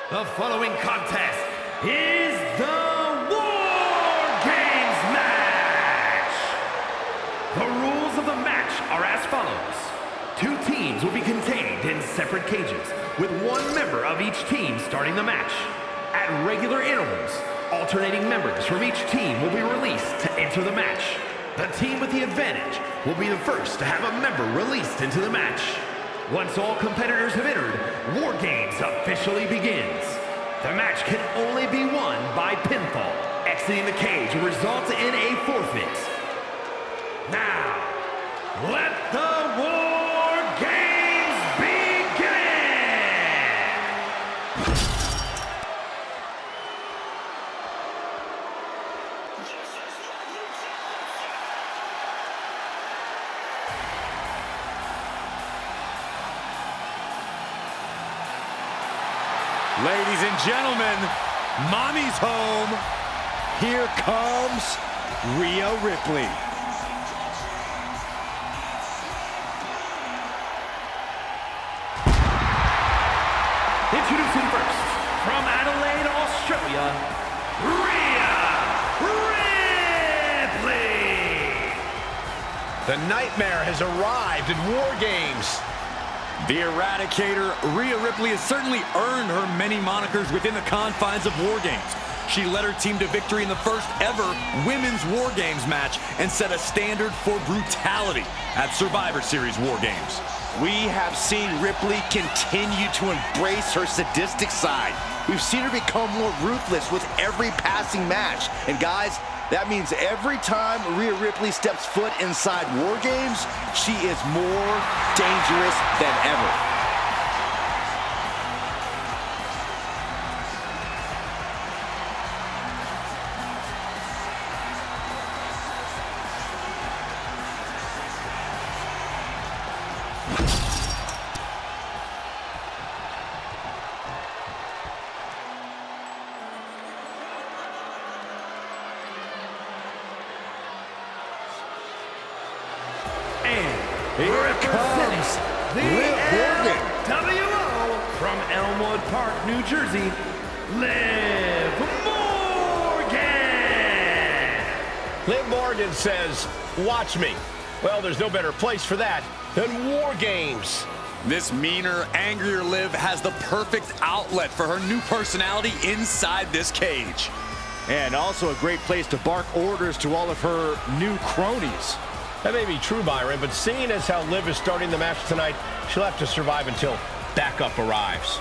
The following contest is the WarGames match. The rules of the match are as follows. 2 teams will be contained in separate cages, with 1 member of each team starting the match. At regular intervals, alternating members from each team will be released to enter the match. The team with the advantage will be the first to have a member released into the match. Once all competitors have entered, WarGames officially begins. The match can only be won by pinfall. Exiting the cage will result in a forfeit. Now, let the WarGames begin! Ladies and gentlemen, mommy's home. Here comes Rhea Ripley. Introducing first, from Adelaide, Australia, Rhea Ripley. The Nightmare has arrived at WarGames. The Eradicator, Rhea Ripley, has certainly earned her many monikers within the confines of WarGames. She led her team to victory in the first ever women's WarGames match and set a standard for brutality at Survivor Series WarGames. We have seen Ripley continue to embrace her sadistic side. We've seen her become more ruthless with every passing match. And guys, that means every time Rhea Ripley steps foot inside WarGames, she is more dangerous than ever. Here comes the NWO from Elmwood Park, New Jersey, Liv Morgan. Liv Morgan says, watch me. Well, there's no better place for that than WarGames. This meaner, angrier Liv has the perfect outlet for her new personality inside this cage. And also a great place to bark orders to all of her new cronies. That may be true, Byron, but seeing as how Liv is starting the match tonight, she'll have to survive until backup arrives.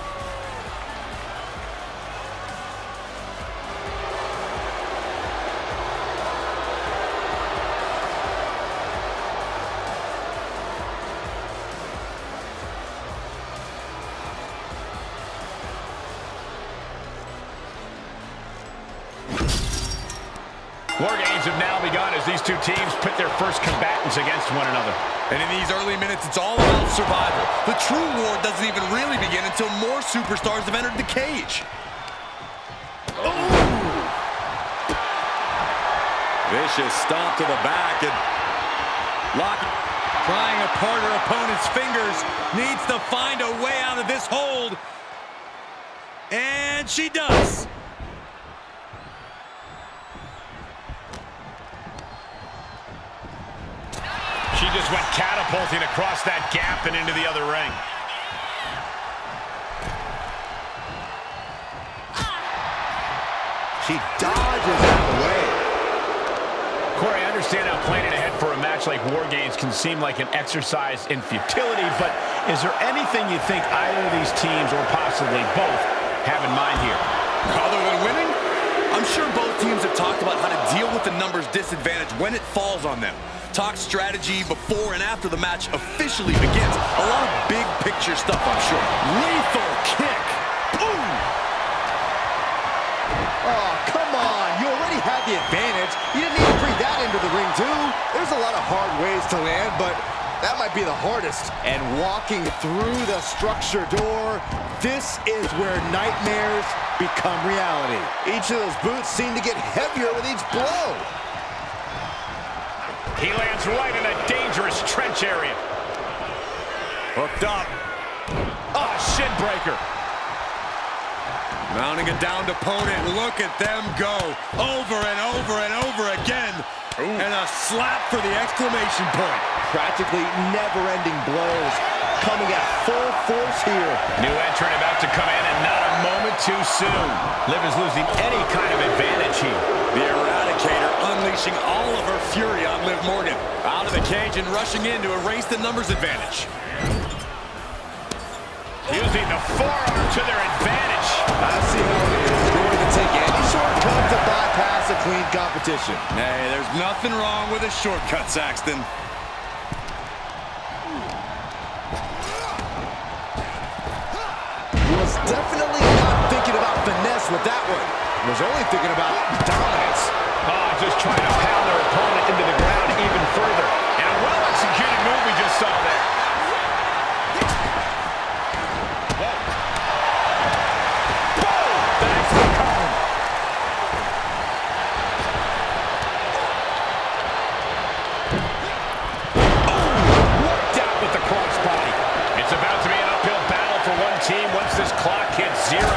WarGames have now begun as these 2 teams pit their first combatants against one another. And in these early minutes, it's all about survival. The true war doesn't even really begin until more superstars have entered the cage. Ooh. Vicious stomp to the back and prying apart her opponent's fingers, needs to find a way out of this hold. And she does. She just went catapulting across that gap and into the other ring. She dodges out of the way. Corey, I understand how planning ahead for a match like WarGames can seem like an exercise in futility, but is there anything you think either of these teams, or possibly both, have in mind here? Other than winning? I'm sure both teams have talked about how to deal with the numbers disadvantage when it falls on them. Talk strategy before and after the match officially begins. A lot of big picture stuff, I'm sure. Lethal kick. Boom! Oh, come on. You already had the advantage. You didn't need to bring that into the ring, too. There's a lot of hard ways to land, but that might be the hardest. And walking through the structure door, this is where nightmares become reality. Each of those boots seem to get heavier with each blow. He lands right in a dangerous trench area. Hooked up. Oh, shin breaker. Mounting a downed opponent. Look at them go. Over and over and over again. Ooh. And a slap for the exclamation point. Practically never-ending blows. Coming at full force here. New entrant about to come in, and not a moment too soon. Liv is losing any kind of advantage here. The Eradicator unleashing all of her fury on Liv Morgan. Out of the cage and rushing in to erase the numbers advantage. Using the forearm to their advantage. I see how it is. Going to take any shortcut to bypass a clean competition. Hey, there's nothing wrong with a shortcut, Saxton. Was definitely not thinking about finesse with that one. Was only thinking about dominance. Just trying to pound their opponent into the ground even further. And a well-executed move we just saw there. Once this clock hits zero,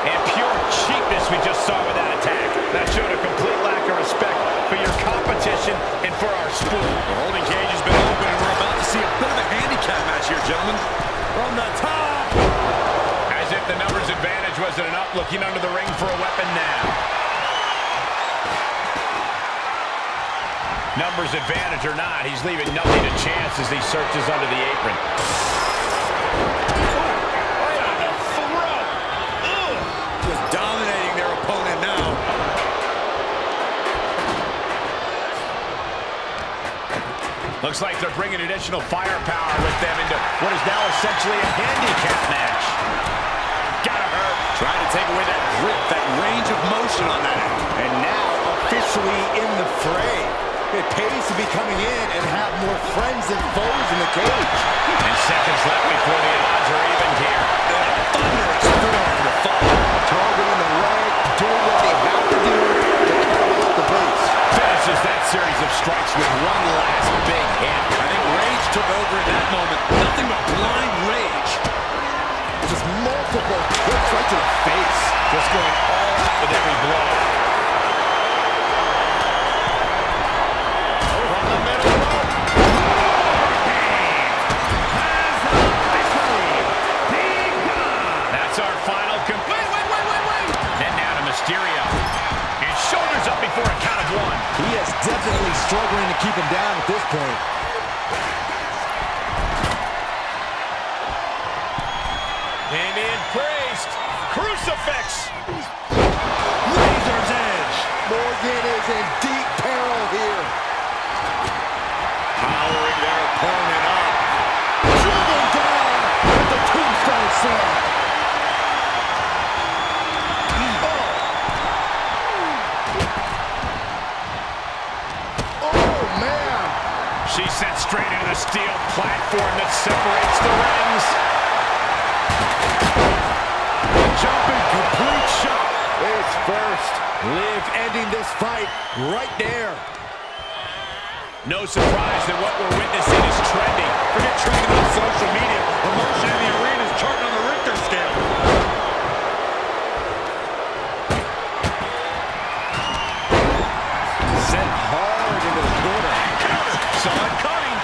and pure cheapness we just saw with that attack. That showed a complete lack of respect for your competition and for our sport. The holding cage has been open, and we're about to see a bit of a handicap match here, gentlemen. From the top. As if the numbers advantage wasn't enough, looking under the ring for a weapon now. Numbers advantage or not, he's leaving nothing to chance as he searches under the apron. Dominating their opponent now. Looks like they're bringing additional firepower with them into what is now essentially a handicap match. Gotta hurt. Trying to take away that grip, that range of motion on that end. And now officially in the fray. It pays to be coming in and have more friends than foes in the cage. And seconds left before the odds are even here. Thunderous form to follow. Targeting the leg, doing what they have to do to carry out the base. Finishes that series of strikes with one last big hit. I think rage took over at that moment. Nothing but blind rage. Just multiple hits right to the face. Just going all out with every blow. From the middle rope. That's our final complete. Wait. Then down to Mysterio. And shoulders up before a count of one. He is definitely struggling to keep him down at this point. Damian priest. Crucifix. Razor's edge. Morgan is in deep peril here. Powering their opponent up. Driven down with the tombstone slam. Oh, man. She's sent straight into the steel platform that separates the rings. The jumping complete shot is first. Liv ending this fight right there. No surprise that what we're witnessing is trending. Forget trending on social media. Emotion in the arena is charting on the Richter scale. Sent hard into the corner. Saw it coming.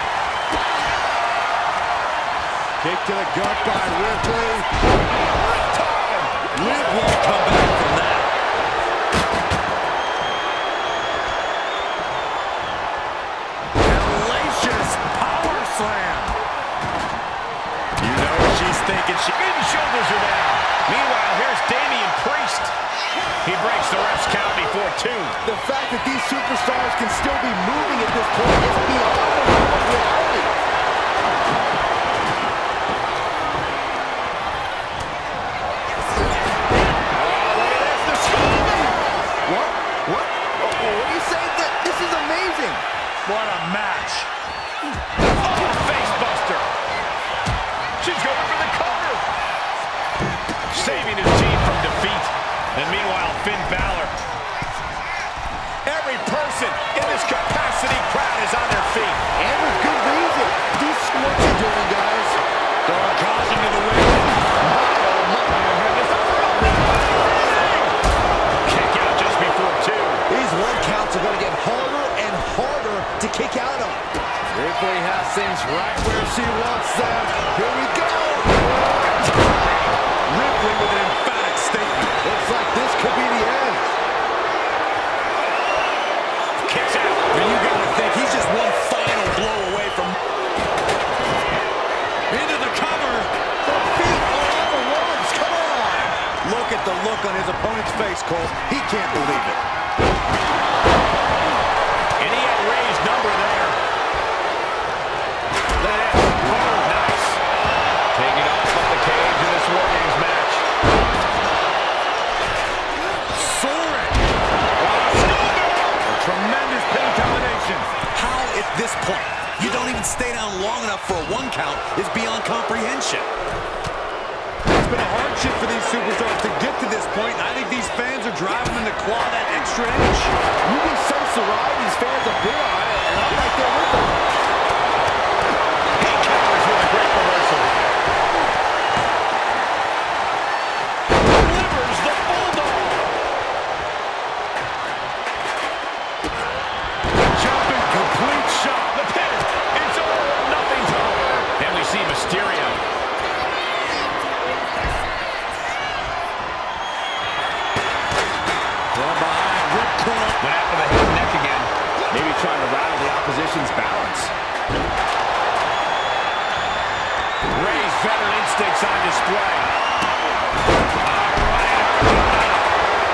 Kick to the gut by Ripley. Liv won't come back from that. Hellacious power slam. You know what she's thinking. She even shoulders her down. Meanwhile, here's Damian Priest. He breaks the ref's count before two. The fact that these superstars can still be moving at this point is beyond reality. What are you saying? This is amazing. What a match. Oh, face buster. She's going for the cover. Saving his team from defeat. And meanwhile, Finn Balor. Every person in this capacity crowd is on their feet. And with good reason. Do you see what you're doing, guys? Throwing caution to the wind. Oh, my goodness. Ripley has things right where she wants them. Here we go. Ripley with an emphatic statement. Looks like this could be the end. Kicks out. And you got to think he's just one final blow away from... Into the cover. The feet are on the ropes. Come on. Look at the look on his opponent's face, Cole. He can't believe it. And he had Rey's number there. Look at that. Oh, nice. Taking off of the cage in this WarGames match. Soaring. A tremendous pin combination. How at this point you don't even stay down long enough for a 1 count is beyond comprehension. It's been a hardship for these superstars to get to this point, and I think these fans are driving them to claw that extra inch. You can sense the ride these fans have been on it, and I'm right there with them. He counters with a great reversal. Delivers the Bulldog. Jumping complete shot. The pin. It's all or nothing time. And we see Mysterio. From behind, ripcord. Went after the head and neck again. Maybe trying to rattle the opposition's balance. Rey's veteran instincts on display.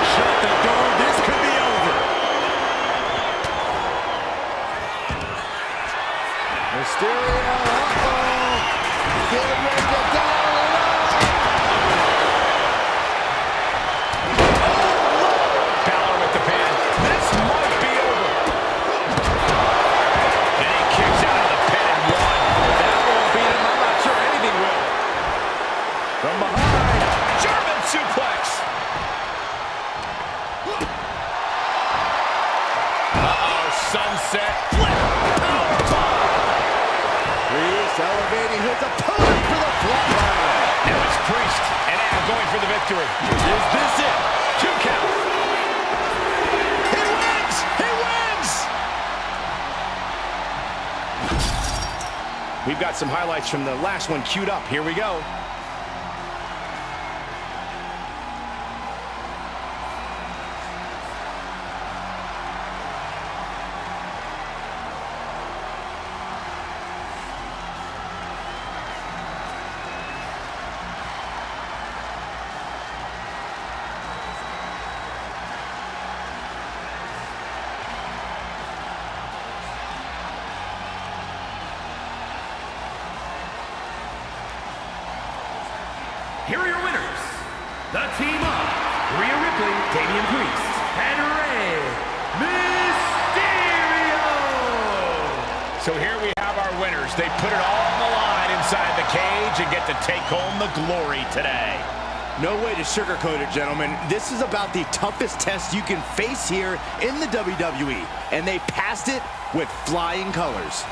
Shut the door. This could be over. Mysterio, getting ready to dial it up. Balor with the pin. This might be over. And he kicks out of the pin and one. That won't beat him. I'm not sure anything will. From behind. German suplex. Uh-oh, sunset flip. Priest elevating his opponent for the flatline. Now it's Priest and Adam going for the victory. Is this it? 2 count. He wins! He wins! We've got some highlights from the last one queued up. Here we go. Here are your winners, the team of Rhea Ripley, Damian Priest, and Rey Mysterio. So here we have our winners. They put it all on the line inside the cage and get to take home the glory today. No way to sugarcoat it, gentlemen. This is about the toughest test you can face here in the WWE, and they passed it with flying colors.